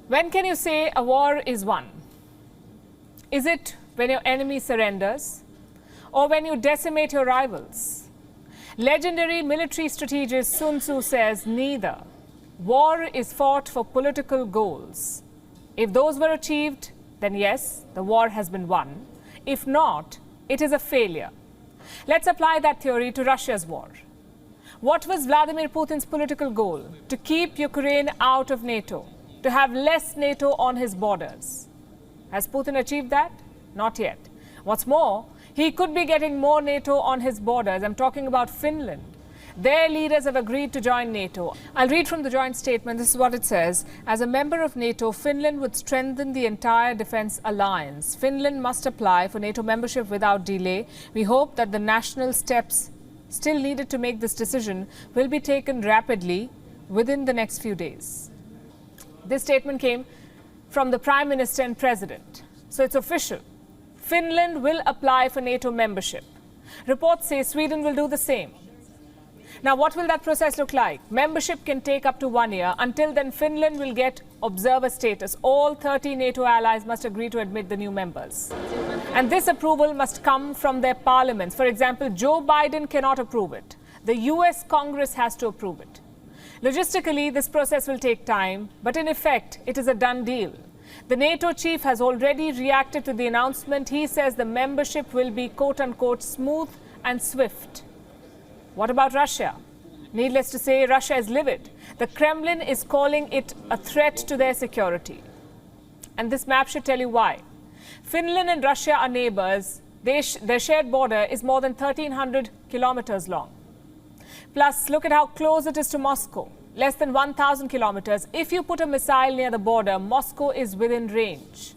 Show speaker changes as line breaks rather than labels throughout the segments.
When can you say a war is won? Is it when your enemy surrenders or when you decimate your rivals? Legendary military strategist Sun Tzu says neither. War is fought for political goals. If those were achieved, then yes, the war has been won. If not, it is a failure. Let's apply that theory to Russia's war. What was Vladimir Putin's political goal? To keep Ukraine out of NATO, to have less NATO on his borders. Has Putin achieved that? Not yet. What's more, he could be getting more NATO on his borders. I'm talking about Finland. Their leaders have agreed to join NATO. I'll read from the joint statement. This is what it says. As a member of NATO, Finland would strengthen the entire defense alliance. Finland must apply for NATO membership without delay. We hope that the national steps still needed to make this decision will be taken rapidly within the next few days. This statement came from the Prime Minister and President. So it's official. Finland will apply for NATO membership. Reports say Sweden will do the same. Now, what will that process look like? Membership can take up to 1 year. Until then, Finland will get observer status. All 30 NATO allies must agree to admit the new members. And this approval must come from their parliaments. For example, Joe Biden cannot approve it. The US Congress has to approve it. Logistically, this process will take time, but in effect, it is a done deal. The NATO chief has already reacted to the announcement. He says the membership will be quote-unquote smooth and swift. What about Russia? Needless to say, Russia is livid. The Kremlin is calling it a threat to their security. And this map should tell you why. Finland and Russia are neighbors. Their shared border is more than 1,300 kilometers long. Plus, look at how close it is to Moscow. Less than 1,000 kilometers. If you put a missile near the border, Moscow is within range.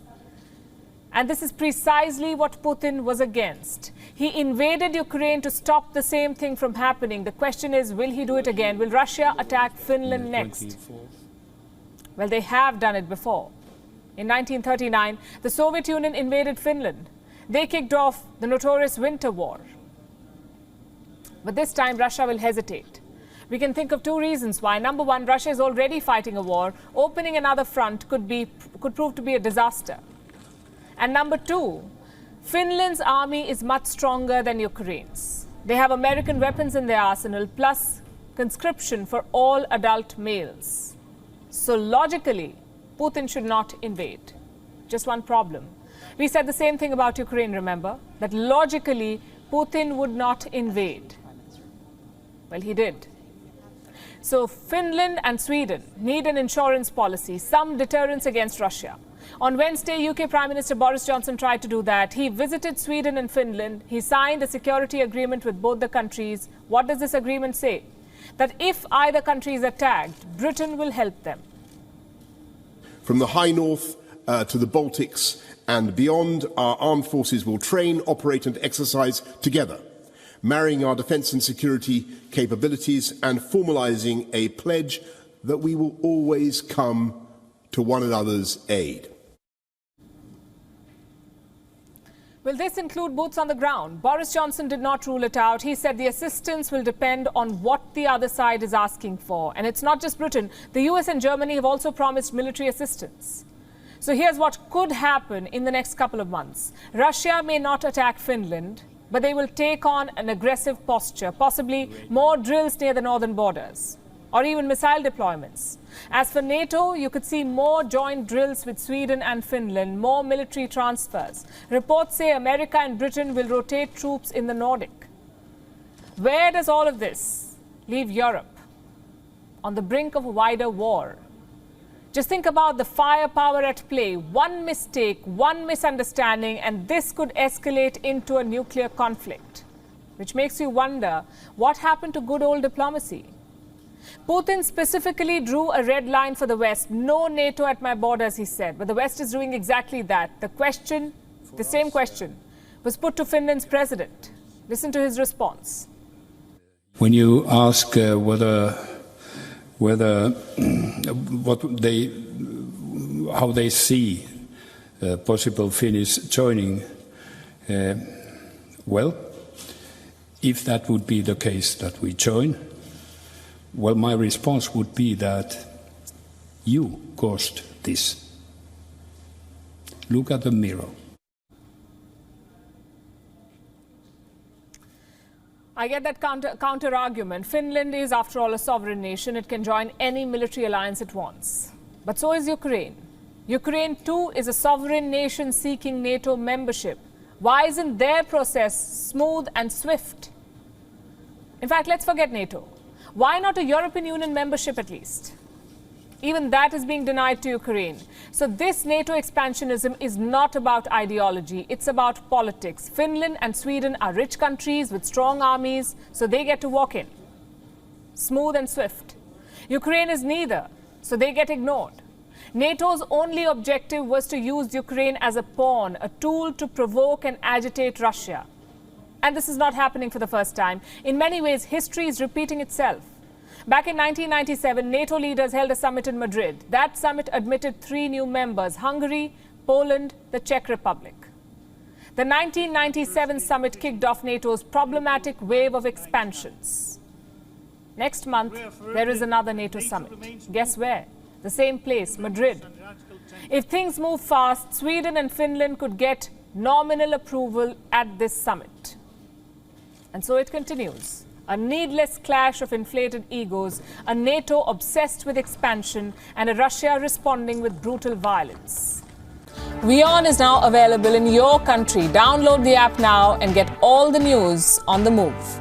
And this is precisely what Putin was against. He invaded Ukraine to stop the same thing from happening. The question is, will he do it again? Will Russia attack Finland next? Well, they have done it before. In 1939, the Soviet Union invaded Finland. They kicked off the notorious Winter War. But this time, Russia will hesitate. We can think of two reasons why. Number one, Russia is already fighting a war. Opening another front could prove to be a disaster. And number two, Finland's army is much stronger than Ukraine's. They have American weapons in their arsenal, plus conscription for all adult males. So logically, Putin should not invade. Just one problem. We said the same thing about Ukraine, remember? That logically, Putin would not invade. Well, he did. So Finland and Sweden need an insurance policy, some deterrence against Russia. On Wednesday, UK Prime Minister Boris Johnson tried to do that. He visited Sweden and Finland. He signed a security agreement with both the countries. What does this agreement say? That if either country is attacked, Britain will help them.
From the high north to the Baltics and beyond, our armed forces will train, operate and exercise together, marrying our defence and security capabilities and formalising a pledge that we will always come to one another's aid.
Will this include boots on the ground? Boris Johnson did not rule it out. He said the assistance will depend on what the other side is asking for. And it's not just Britain. The US and Germany have also promised military assistance. So here's what could happen in the next couple of months. Russia may not attack Finland, but they will take on an aggressive posture, possibly more drills near the northern borders, or even missile deployments. As for NATO, you could see more joint drills with Sweden and Finland, more military transfers. Reports say America and Britain will rotate troops in the Nordic. Where does all of this leave Europe? On the brink of a wider war. Just think about the firepower at play. One mistake, one misunderstanding, and this could escalate into a nuclear conflict. Which makes you wonder, what happened to good old diplomacy? Putin specifically drew a red line for the West. No NATO at my borders, he said. But the West is doing exactly that. The same question, was put to Finland's president. Listen to his response.
When you ask how they see possible Finnish joining, well, if that would be the case that we join, well, my response would be that You caused this. Look at the mirror.
I get that counter argument. Finland is, after all, a sovereign nation. It can join any military alliance it wants. But so is Ukraine. Ukraine, too, is a sovereign nation seeking NATO membership. Why isn't their process smooth and swift? In fact, let's forget NATO. Why not a European Union membership at least? Even that is being denied to Ukraine. So this NATO expansionism is not about ideology, it's about politics. Finland and Sweden are rich countries with strong armies, so they get to walk in. Smooth and swift. Ukraine is neither, so they get ignored. NATO's only objective was to use Ukraine as a pawn, a tool to provoke and agitate Russia. And this is not happening for the first time. In many ways, history is repeating itself. Back in 1997, NATO leaders held a summit in Madrid. That summit admitted 3 new members: Hungary, Poland, the Czech Republic. The 1997 summit kicked off NATO's problematic wave of expansions. Next month, there is another NATO summit. Guess where? The same place, Madrid. If things move fast, Sweden and Finland could get nominal approval at this summit. And so it continues. A needless clash of inflated egos, a NATO obsessed with expansion, and a Russia responding with brutal violence. WION is now available in your country. Download the app now and get all the news on the move.